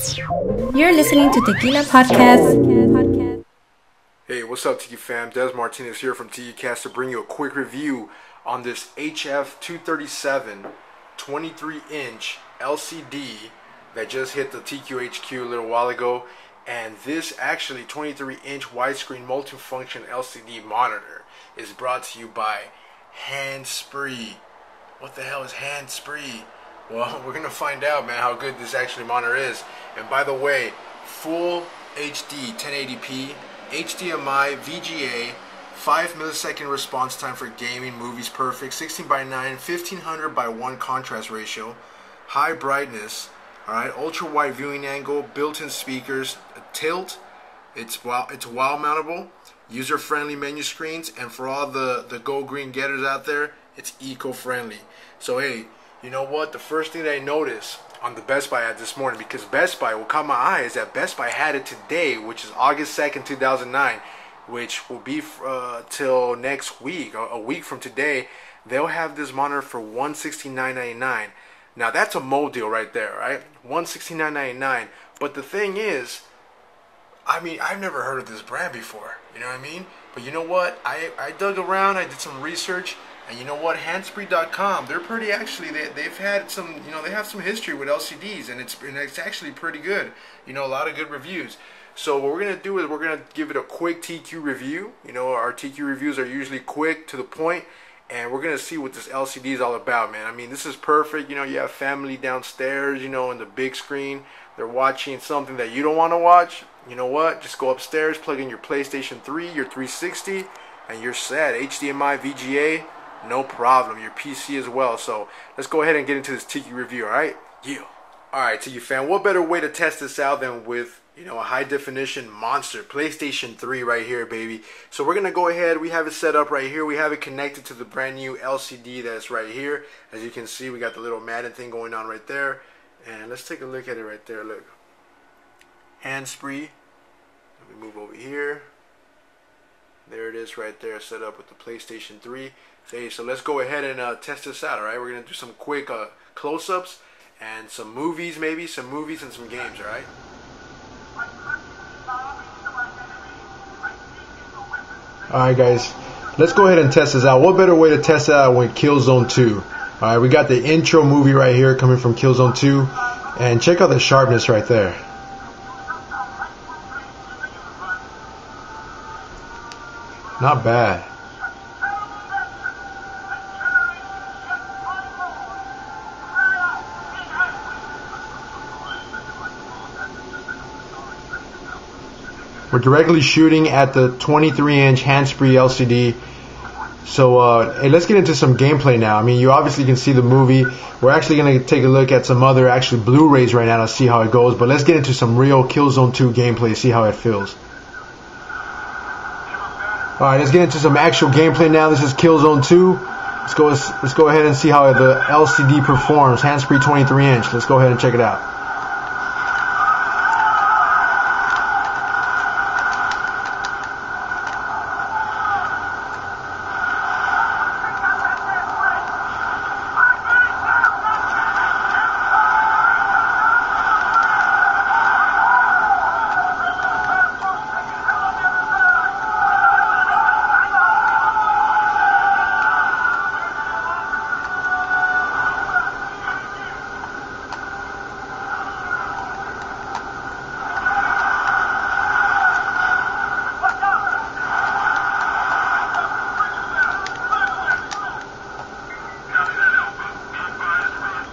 You're listening to Tequila Podcast. Hey, what's up, Tiki fam? Des Martinez here from TQcast to bring you a quick review on this HF237 23-inch LCD that just hit the TQHQ a little while ago. And this actually 23-inch widescreen multifunction LCD monitor is brought to you by Hannspree. What the hell is Hannspree? Well, we're going to find out, man, how good this actually monitor is. And by the way, full HD 1080p, HDMI, VGA, 5 millisecond response time for gaming, movies perfect, 16 by 9, 1500 by 1 contrast ratio, high brightness, alright, ultra wide viewing angle, built-in speakers, a tilt, it's wall mountable, user friendly menu screens, and for all the Go Green getters out there, it's eco-friendly. So hey, you know what, the first thing that I noticed on the Best Buy ad this morning, because Best Buy, what caught my eye is that Best Buy had it today, which is August 2nd, 2009, which will be till next week, a week from today. They'll have this monitor for $169.99. Now that's a Mo deal right there, right? $169.99. But the thing is, I mean, I've never heard of this brand before, you know what I mean? But you know what, I dug around, I did some research, and you know what, Hannspree.com, they're pretty actually, they've had some, you know, they have some history with LCDs, and it's actually pretty good, you know, a lot of good reviews. So what we're going to do is we're going to give it a quick TQ review. You know, our TQ reviews are usually quick, to the point, and we're going to see what this LCD is all about, man. I mean, this is perfect. You know, you have family downstairs, you know, on the big screen. They're watching something that you don't want to watch. You know what? Just go upstairs, plug in your PlayStation 3, your 360, and you're set. HDMI, VGA, no problem. Your PC as well. So let's go ahead and get into this TQ review, all right? Yeah. All right, TQ fan, what better way to test this out than with, you know, a high definition monster PlayStation 3 right here, baby. So we're gonna go ahead, we have it set up right here, we have it connected to the brand new LCD that's right here. As you can see, we got the little Madden thing going on right there, and let's take a look at it right there. Look, Hannspree. Let me move over here. There it is right there, set up with the PlayStation 3. So let's go ahead and test this out. All right, we're gonna do some quick close-ups and some movies, maybe some movies and some games. All right. Alright guys, let's go ahead and test this out. What better way to test it out with Killzone 2? Alright, we got the intro movie right here coming from Killzone 2. And check out the sharpness right there. Not bad. We're directly shooting at the 23-inch Hannspree LCD. So hey, let's get into some gameplay now. I mean, you obviously can see the movie. We're actually going to take a look at some other actually Blu-rays right now to see how it goes. But let's get into some real Killzone 2 gameplay, see how it feels. Alright, let's get into some actual gameplay now. This is Killzone 2. Let's go ahead and see how the LCD performs. Hannspree 23-inch. Let's go ahead and check it out.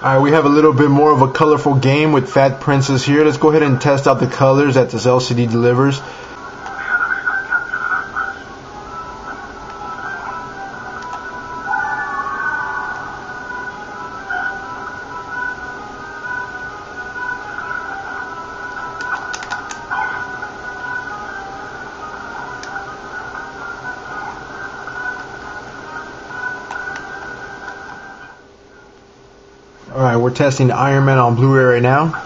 Alright, we have a little bit more of a colorful game with Fat Princess here. Let's go ahead and test out the colors that this LCD delivers. Alright, we're testing Iron Man on Blu-ray right now.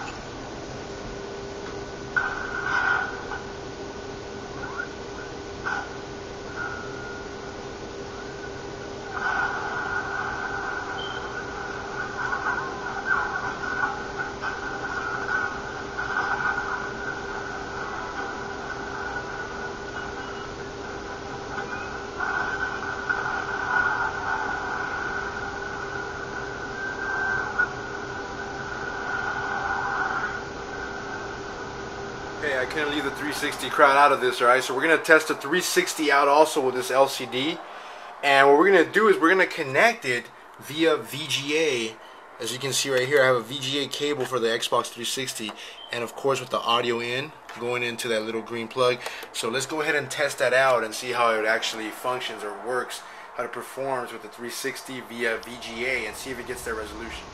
Hey, I couldn't leave the 360 crowd out of this, alright? So we're going to test the 360 out also with this LCD. And what we're going to do is we're going to connect it via VGA. As you can see right here, I have a VGA cable for the Xbox 360. And of course with the audio in, going into that little green plug. So let's go ahead and test that out and see how it actually functions or works, how it performs with the 360 via VGA, and see if it gets that resolution.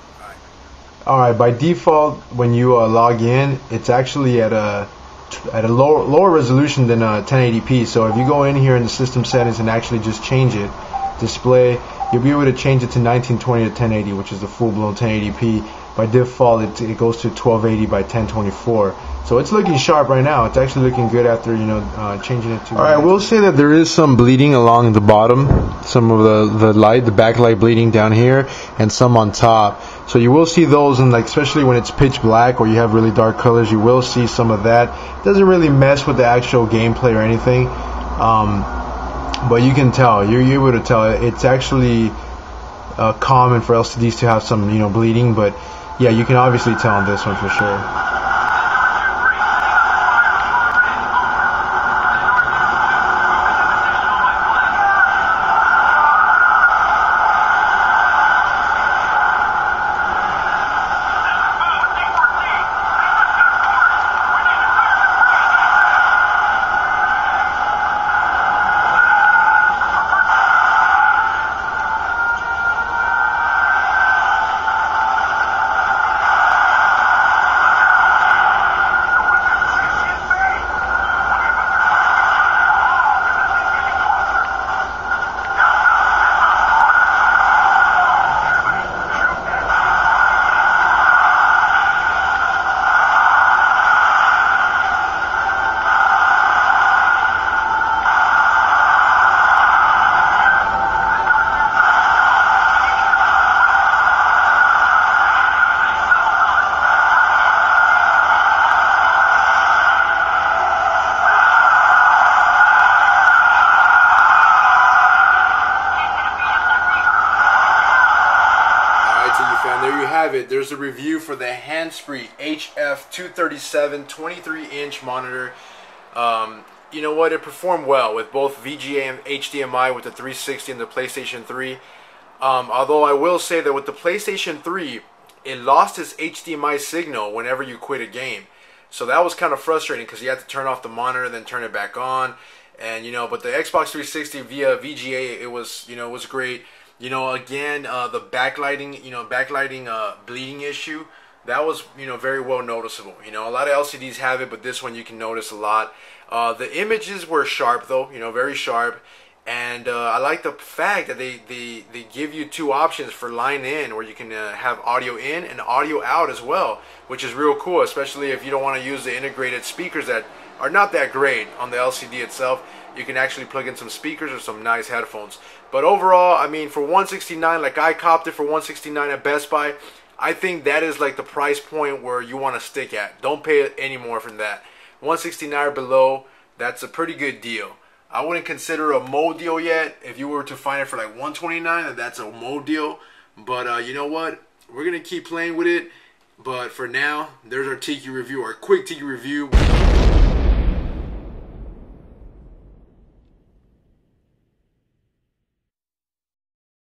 Alright, by default, when you log in, it's actually at a lower resolution than 1080p. So if you go in here in the system settings and actually just change it, display, you'll be able to change it to 1920 to 1080, which is the full-blown 1080p. By default, it goes to 1280 by 1024. So it's looking sharp right now. It's actually looking good after changing it to. All right, I will say that there is some bleeding along the bottom, some of the backlight bleeding down here, and some on top. So you will see those, and especially when it's pitch black or you have really dark colors, you will see some of that. It doesn't really mess with the actual gameplay or anything, but you can tell. You're able to tell. It's actually common for LCDs to have some bleeding, but yeah, you can obviously tell on this one for sure. There you have it. There's a review for the Hannspree HF237 23-inch monitor. You know what? It performed well with both VGA and HDMI with the 360 and the PlayStation 3. Although I will say that with the PlayStation 3, it lost its HDMI signal whenever you quit a game. So that was kind of frustrating because you had to turn off the monitor, then turn it back on. And but the Xbox 360 via VGA, it was was great. Again, the backlighting, bleeding issue, that was, very well noticeable. A lot of LCDs have it, but this one you can notice a lot. The images were sharp, though, very sharp. And I like the fact that they give you two options for line in, where you can have audio in and audio out as well, which is real cool, especially if you don't want to use the integrated speakers that are not that great on the LCD itself. You can actually plug in some speakers or some nice headphones. But overall, I mean, for $169, like I copped it for $169 at Best Buy, I think that is like the price point where you want to stick at. Don't pay any more from that. $169 or below, that's a pretty good deal. I wouldn't consider a Mo deal yet. If you were to find it for like $129, then that's a Mo deal. But you know what? We're going to keep playing with it. But for now, there's our TQ review, our quick TQ review.